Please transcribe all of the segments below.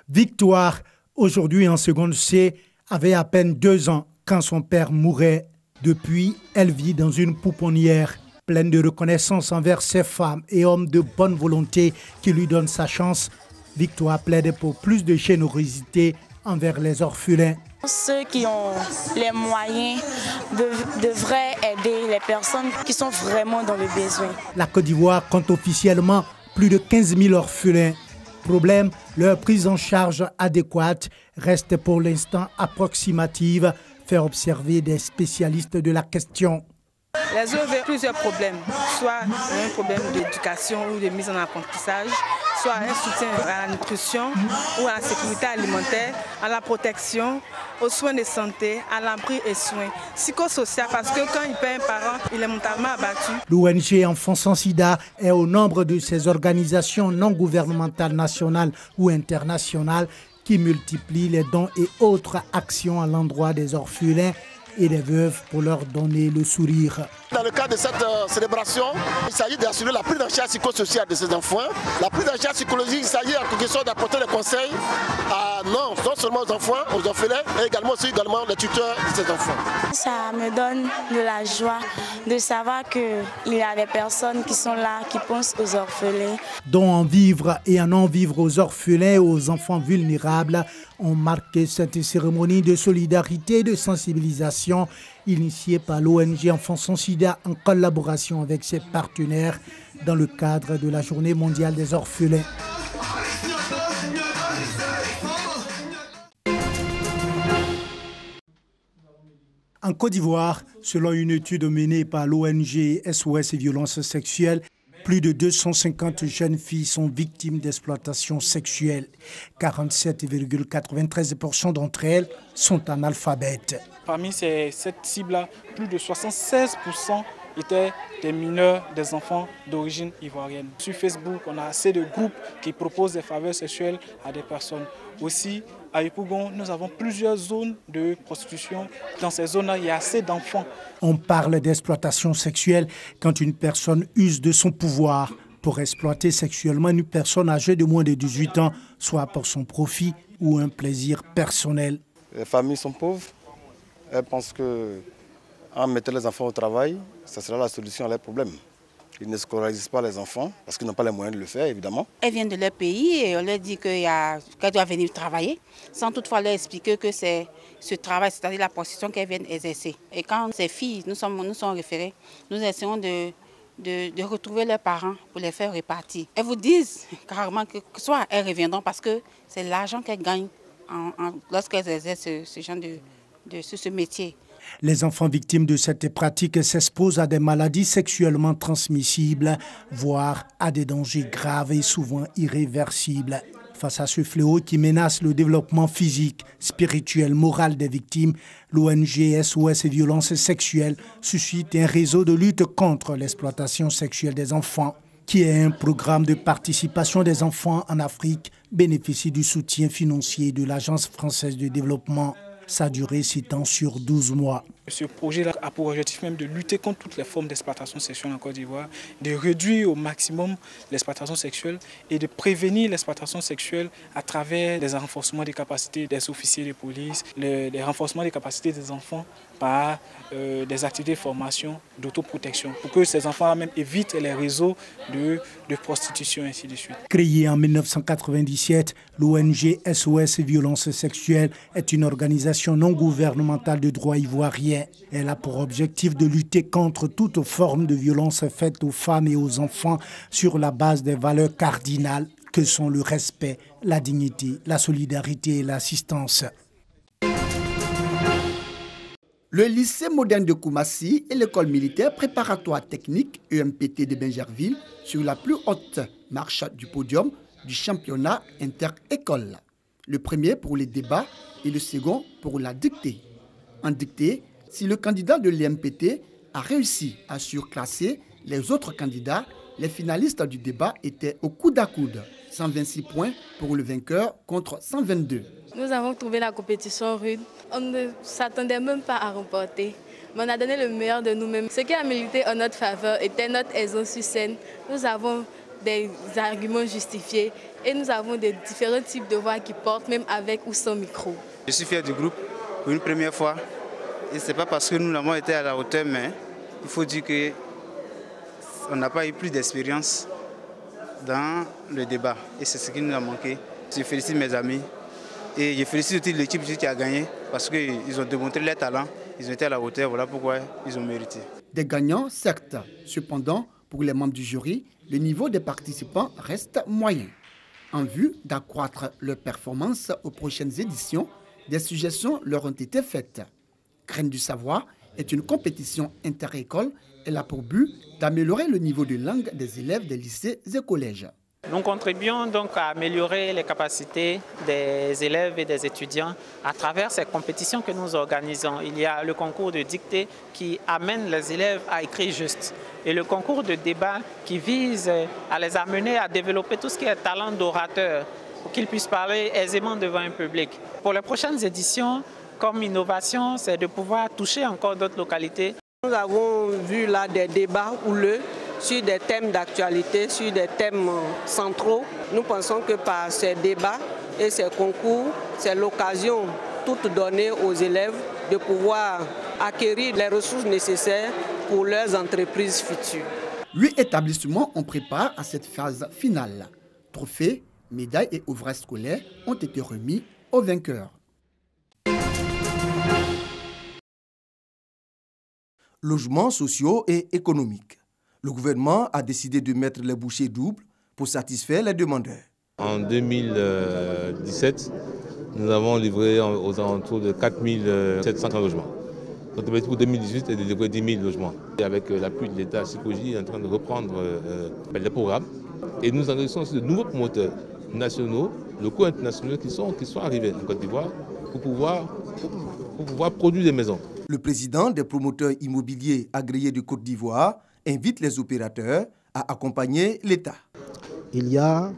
Victoire, aujourd'hui en seconde C, avait à peine 2 ans quand son père mourait. Depuis, elle vit dans une pouponnière pleine de reconnaissance envers ses femmes et hommes de bonne volonté qui lui donnent sa chance. Victoire plaide pour plus de générosité envers les orphelins. Ceux qui ont les moyens devraient aider les personnes qui sont vraiment dans le besoin. La Côte d'Ivoire compte officiellement plus de 15 000 orphelins. Problème, leur prise en charge adéquate reste pour l'instant approximative, fait observer des spécialistes de la question. Les ont plusieurs problèmes, soit un problème d'éducation ou de mise en apprentissage, soit un soutien à la nutrition ou à la sécurité alimentaire, à la protection, aux soins de santé, à l'abri et soins, psychosocial, parce que quand il perd un parent, il est mentalement abattu. L'ONG Enfants sans sida est au nombre de ces organisations non gouvernementales nationales ou internationales qui multiplient les dons et autres actions à l'endroit des orphelins et des veuves pour leur donner le sourire. Dans le cadre de cette célébration, il s'agit d'assurer la prise en charge psychosociale de ces enfants. La prise en charge psychologique, il s'agit en quelque sorte d'apporter des conseils non seulement aux enfants, aux orphelins, mais également les tuteurs de ces enfants. Ça me donne de la joie de savoir qu'il y a des personnes qui sont là, qui pensent aux orphelins. Dont en vivre et en vivre aux orphelins et aux enfants vulnérables ont marqué cette cérémonie de solidarité et de sensibilisation initiée par l'ONG Enfants sans sida en collaboration avec ses partenaires dans le cadre de la Journée mondiale des orphelins. En Côte d'Ivoire, selon une étude menée par l'ONG SOS et violences sexuelles, plus de 250 jeunes filles sont victimes d'exploitation sexuelle. 47,93% d'entre elles sont analphabètes. Parmi cette cible-là, plus de 76% étaient des mineurs, des enfants d'origine ivoirienne. Sur Facebook, on a assez de groupes qui proposent des faveurs sexuelles à des personnes. Aussi, à Yopougon, nous avons plusieurs zones de prostitution. Dans ces zones-là, il y a assez d'enfants. On parle d'exploitation sexuelle quand une personne use de son pouvoir pour exploiter sexuellement une personne âgée de moins de 18 ans, soit pour son profit ou un plaisir personnel. Les familles sont pauvres. Elles pensent qu'en mettant les enfants au travail, ça sera la solution à leurs problèmes. Ils ne scolarisent pas les enfants parce qu'ils n'ont pas les moyens de le faire, évidemment. Elles viennent de leur pays et on leur dit qu'elles doivent venir travailler, sans toutefois leur expliquer que c'est ce travail, c'est-à-dire la prostitution qu'elles viennent exercer. Et quand ces filles nous sont référées, nous essayons de retrouver leurs parents pour les faire repartir. Elles vous disent carrément que soit elles reviendront parce que c'est l'argent qu'elles gagnent lorsqu'elles exercent ce genre ce métier. Les enfants victimes de cette pratique s'exposent à des maladies sexuellement transmissibles, voire à des dangers graves et souvent irréversibles. Face à ce fléau qui menace le développement physique, spirituel, moral des victimes, l'ONG SOS et violences sexuelles suscite un réseau de lutte contre l'exploitation sexuelle des enfants, qui est un programme de participation des enfants en Afrique, bénéficie du soutien financier de l'Agence française de développement. Sa durée s'étend sur 12 mois. Ce projet-là a pour objectif même de lutter contre toutes les formes d'exploitation sexuelle en Côte d'Ivoire, de réduire au maximum l'exploitation sexuelle et de prévenir l'exploitation sexuelle à travers les renforcements des capacités des officiers de police, les renforcements des capacités des enfants par des activités de formation, d'autoprotection, pour que ces enfants-là même évitent les réseaux de prostitution et ainsi de suite. Créée en 1997, l'ONG SOS et violences sexuelles est une organisation non gouvernementale de droit ivoirien. Elle a pour objectif de lutter contre toute forme de violence faite aux femmes et aux enfants sur la base des valeurs cardinales que sont le respect, la dignité, la solidarité et l'assistance. Le lycée moderne de Koumassi et l'école militaire préparatoire technique EMPT de Bingerville sur la plus haute marche du podium du championnat inter-école. Le premier pour les débats et le second pour la dictée. En dictée, si le candidat de l'EMPT a réussi à surclasser les autres candidats, les finalistes du débat étaient au coude à coude. 126 points pour le vainqueur contre 122. Nous avons trouvé la compétition rude. On ne s'attendait même pas à remporter. Mais on a donné le meilleur de nous-mêmes. Ce qui a milité en notre faveur était notre aisance sur scène. Nous avons des arguments justifiés et nous avons des différents types de voix qui portent, même avec ou sans micro. Je suis fier du groupe pour une première fois et ce n'est pas parce que nous avons été à la hauteur, mais il faut dire qu'on n'a pas eu plus d'expérience dans le débat et c'est ce qui nous a manqué. Je félicite mes amis et je félicite aussi l'équipe qui a gagné parce qu'ils ont démontré leur talent, ils ont été à la hauteur, voilà pourquoi ils ont mérité. Des gagnants, certes. Cependant, pour les membres du jury, le niveau des participants reste moyen. En vue d'accroître leur performance aux prochaines éditions, des suggestions leur ont été faites. Graines du savoir est une compétition inter-école. Elle a pour but d'améliorer le niveau de langue des élèves des lycées et collèges. Nous contribuons donc à améliorer les capacités des élèves et des étudiants à travers ces compétitions que nous organisons. Il y a le concours de dictée qui amène les élèves à écrire juste et le concours de débat qui vise à les amener à développer tout ce qui est talent d'orateur pour qu'ils puissent parler aisément devant un public. Pour les prochaines éditions, comme innovation, c'est de pouvoir toucher encore d'autres localités. Nous avons vu là des débats houleux sur des thèmes d'actualité, sur des thèmes centraux. Nous pensons que par ces débats et ces concours, c'est l'occasion toute donnée aux élèves de pouvoir acquérir les ressources nécessaires pour leurs entreprises futures. 8 établissements ont préparé à cette phase finale. Trophées, médailles et ouvrages scolaires ont été remis aux vainqueurs. Logements sociaux et économiques. Le gouvernement a décidé de mettre les bouchées doubles pour satisfaire les demandeurs. En 2017, nous avons livré aux alentours de 4 700 logements. Notre objectif pour 2018 est de livrer 10 000 logements. Et avec l'appui de l'État, Sikoji est en train de reprendre les programmes. Et nous enregistrons aussi de nouveaux promoteurs nationaux, locaux et internationaux qui sont arrivés en Côte d'Ivoire pour pouvoir produire des maisons. Le président des promoteurs immobiliers agréés de Côte d'Ivoire invite les opérateurs à accompagner l'État. Il y a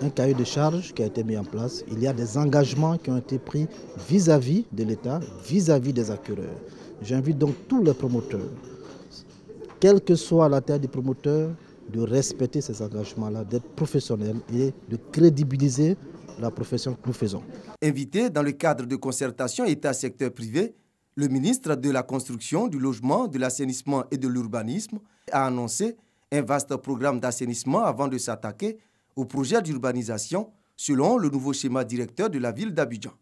un cahier de charges qui a été mis en place. Il y a des engagements qui ont été pris vis-à-vis de l'État, vis-à-vis des acquéreurs. J'invite donc tous les promoteurs, quelle que soit la taille des promoteurs, de respecter ces engagements-là, d'être professionnels et de crédibiliser la profession que nous faisons. Invité dans le cadre de concertation État-secteur privé, le ministre de la Construction, du Logement, de l'Assainissement et de l'Urbanisme a annoncé un vaste programme d'assainissement avant de s'attaquer au projet d'urbanisation selon le nouveau schéma directeur de la ville d'Abidjan.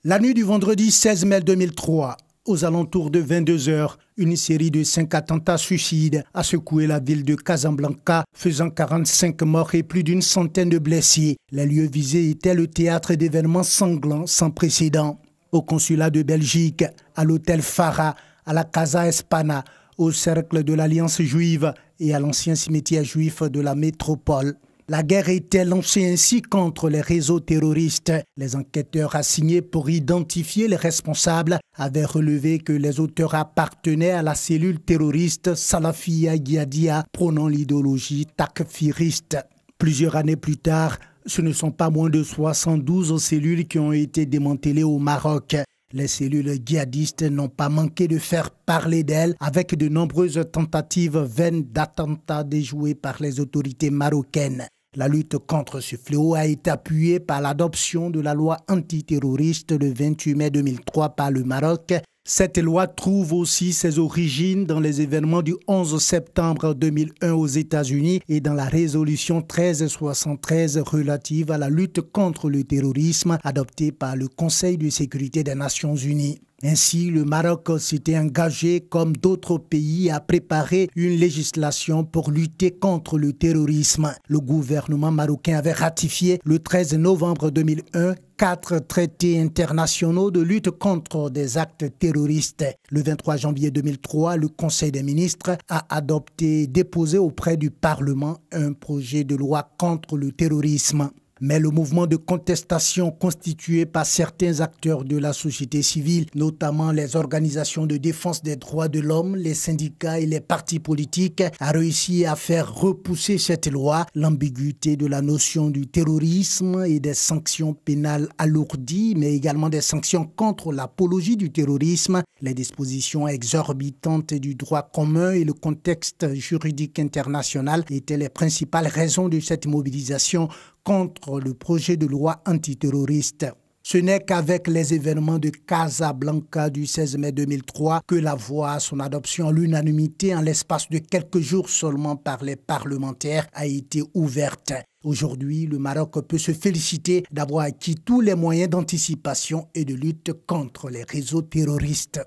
La nuit du vendredi 16 mai 2003, aux alentours de 22h, une série de 5 attentats suicides a secoué la ville de Casablanca, faisant 45 morts et plus d'une centaine de blessés. Les lieux visés étaient le théâtre d'événements sanglants sans précédent. Au consulat de Belgique, à l'hôtel Farah, à la Casa Espana, au cercle de l'Alliance juive et à l'ancien cimetière juif de la métropole. La guerre était lancée ainsi contre les réseaux terroristes. Les enquêteurs assignés pour identifier les responsables avaient relevé que les auteurs appartenaient à la cellule terroriste Salafia Ghiadia, prônant l'idéologie takfiriste. Plusieurs années plus tard, ce ne sont pas moins de 72 cellules qui ont été démantelées au Maroc. Les cellules djihadistes n'ont pas manqué de faire parler d'elles avec de nombreuses tentatives vaines d'attentats déjoués par les autorités marocaines. La lutte contre ce fléau a été appuyée par l'adoption de la loi antiterroriste le 28 mai 2003 par le Maroc. Cette loi trouve aussi ses origines dans les événements du 11 septembre 2001 aux États-Unis et dans la résolution 1373 relative à la lutte contre le terrorisme adoptée par le Conseil de sécurité des Nations Unies. Ainsi, le Maroc s'était engagé, comme d'autres pays, à préparer une législation pour lutter contre le terrorisme. Le gouvernement marocain avait ratifié le 13 novembre 2001 4 traités internationaux de lutte contre des actes terroristes. Le 23 janvier 2003, le Conseil des ministres a adopté et déposé auprès du Parlement un projet de loi contre le terrorisme. Mais le mouvement de contestation constitué par certains acteurs de la société civile, notamment les organisations de défense des droits de l'homme, les syndicats et les partis politiques, a réussi à faire repousser cette loi. L'ambiguïté de la notion du terrorisme et des sanctions pénales alourdies, mais également des sanctions contre l'apologie du terrorisme, les dispositions exorbitantes du droit commun et le contexte juridique international étaient les principales raisons de cette mobilisation contre le projet de loi antiterroriste. Ce n'est qu'avec les événements de Casablanca du 16 mai 2003 que la voie à son adoption à l'unanimité en l'espace de quelques jours seulement par les parlementaires a été ouverte. Aujourd'hui, le Maroc peut se féliciter d'avoir acquis tous les moyens d'anticipation et de lutte contre les réseaux terroristes.